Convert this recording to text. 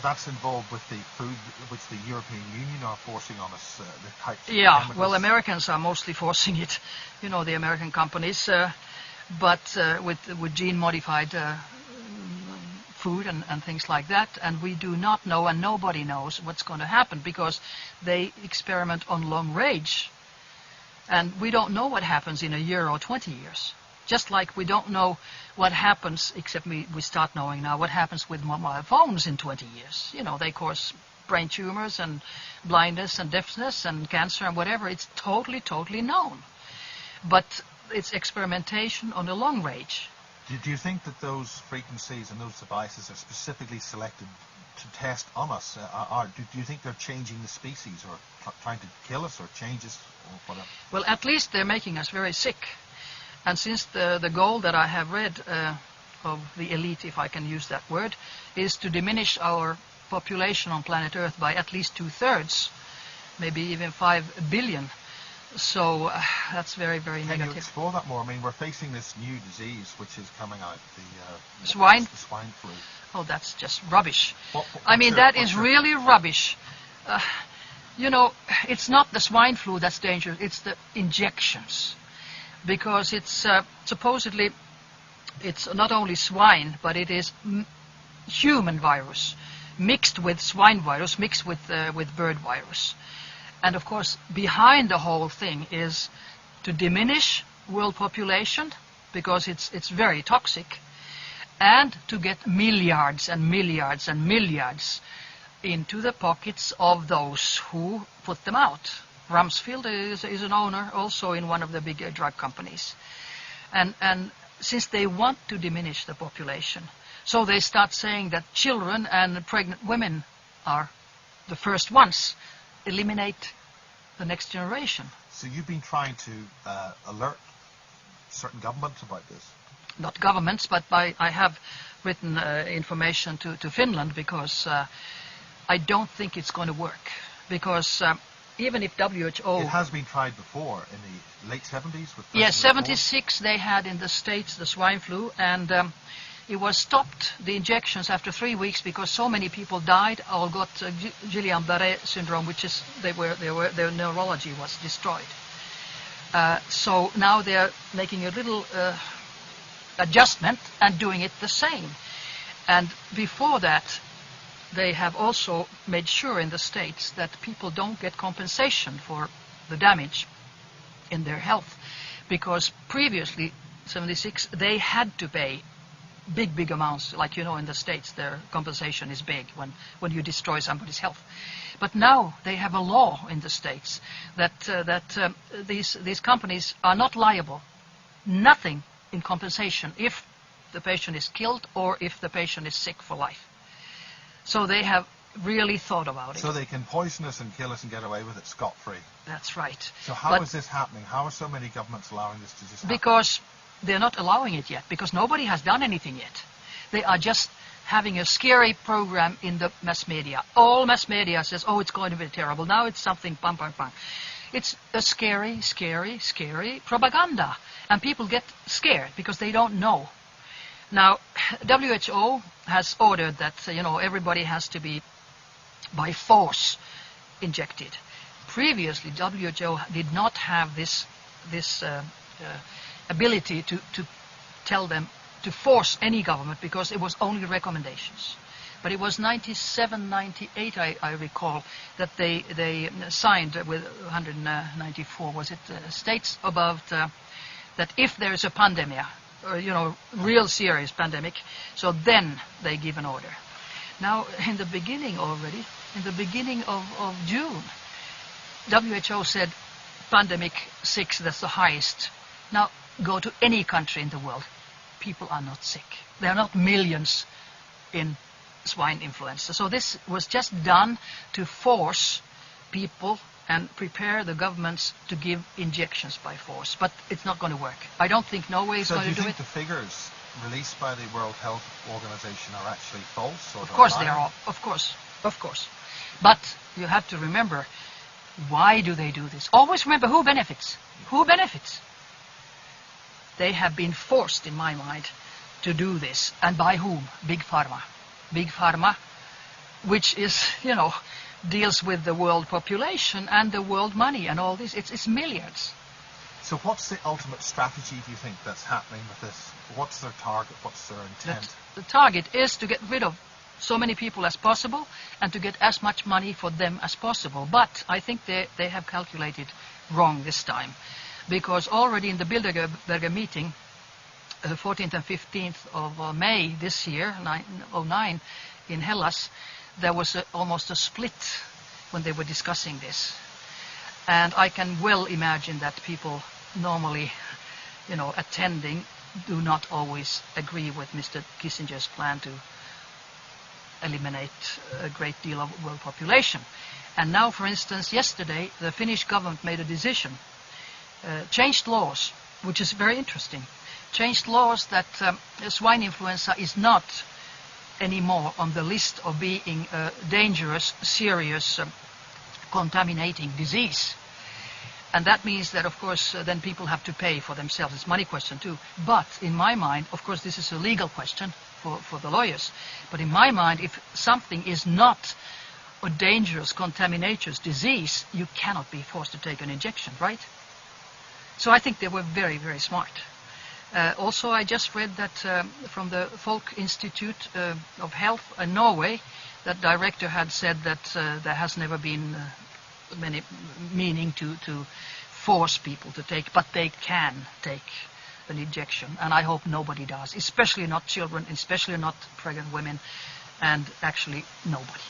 that's involved with the food which the European Union are forcing on us. The types of Yeah, chemicals. well, Americans are mostly forcing it, the American companies, but with gene-modified food and things like that, and we do not know, and nobody knows what's going to happen because they experiment on long range, and we don't know what happens in a year or 20 years. Just like we don't know what happens, except we start knowing now what happens with mobile phones in 20 years. They cause brain tumors and blindness and deafness and cancer and whatever. It's totally, totally known. But it's experimentation on a long range. Do you think that those frequencies and those devices are specifically selected to test on us? Do you think they're changing the species or trying to kill us or change us or whatever? Well, at least they're making us very sick. And since the goal that I have read of the elite, if I can use that word, is to diminish our population on planet Earth by at least 2/3, maybe even 5 billion. So that's very, very negative. Can you explore that more? I mean, we're facing this new disease which is coming out, the swine? The swine flu. Oh, that's just rubbish. That is really rubbish. It's not the swine flu that's dangerous, it's the injections. Because it's supposedly, it's not only swine, but it is human virus mixed with swine virus, mixed with bird virus. And of course, behind the whole thing is to diminish world population, because it's very toxic, and to get milliards and milliards and milliards into the pockets of those who put them out. Rumsfeld is an owner also in one of the big drug companies. And since they want to diminish the population, so they start saying that children and pregnant women are the first ones. Eliminate the next generation. So you've been trying to alert certain governments about this? Not governments, but I have written information to Finland, because I don't think it's going to work. Because even if WHO... It has been tried before in the late 70s? With yes, 76 they had in the States the swine flu, and it was stopped, the injections, after 3 weeks, because so many people died or got Guillain-Barré syndrome, which is their neurology was destroyed. So now they're making a little adjustment and doing it the same. And before that, they have also made sure in the States that people don't get compensation for the damage in their health, because previously, 76, they had to pay big amounts. Like, in the States, their compensation is big when you destroy somebody's health. But now they have a law in the States that these companies are not liable, nothing in compensation, if the patient is killed or if the patient is sick for life. So they have really thought about it. So they can poison us and kill us and get away with it scot-free. That's right. So how is this happening? How are so many governments allowing this to just happen? Because they're not allowing it yet, because nobody has done anything yet. They are just having a scary program in the mass media. All mass media says, oh, it's going to be terrible. Now it's something, bang, bang, bang. It's a scary propaganda. And people get scared because they don't know. Now, WHO has ordered that, everybody has to be by force injected. Previously, WHO did not have this ability to tell them to force any government, because it was only recommendations. But it was 97, 98, I recall, that they signed with 194, was it, states above that if there is a pandemic, or, real serious pandemic, so then they give an order. Now, in the beginning of June, WHO said pandemic 6, that's the highest. Now, go to any country in the world, people are not sick. There are not millions in swine influenza. So this was just done to force people and prepare the governments to give injections by force. But it's not going to work. I don't think Norway is going to do it. So do you think the figures released by the World Health Organization are actually false? Or of course they are. Of course. But you have to remember, why do they do this? Always remember who benefits. Who benefits? They have been forced, in my mind, to do this. And by whom? Big Pharma. Big Pharma which is, you know, deals with the world population and the world money and all this. It's milliards. So what's the ultimate strategy, do you think, that's happening with this? What's their target? What's their intent? The target is to get rid of so many people as possible and to get as much money for them as possible. But I think they have calculated wrong this time, because already in the Bilderberger meeting, the 14th and 15th of May this year, 2009, in Hellas, there was almost a split when they were discussing this. And I can well imagine that people normally, you know, attending do not always agree with Mr. Kissinger's plan to eliminate a great deal of world population. And now, for instance, yesterday, the Finnish government made a decision, changed laws, which is very interesting, changed laws that swine influenza is not anymore on the list of being a dangerous, serious, contaminating disease. And that means that, of course, then people have to pay for themselves. It's a money question, too. But in my mind, of course, this is a legal question for the lawyers. But in my mind, if something is not a dangerous, contaminations disease, you cannot be forced to take an injection, right? So I think they were very, very smart. Also, I just read that from the Folk Institute of Health in Norway, that director had said that there has never been many meaning to force people to take, but they can take an injection, and I hope nobody does, especially not children, especially not pregnant women, and actually nobody.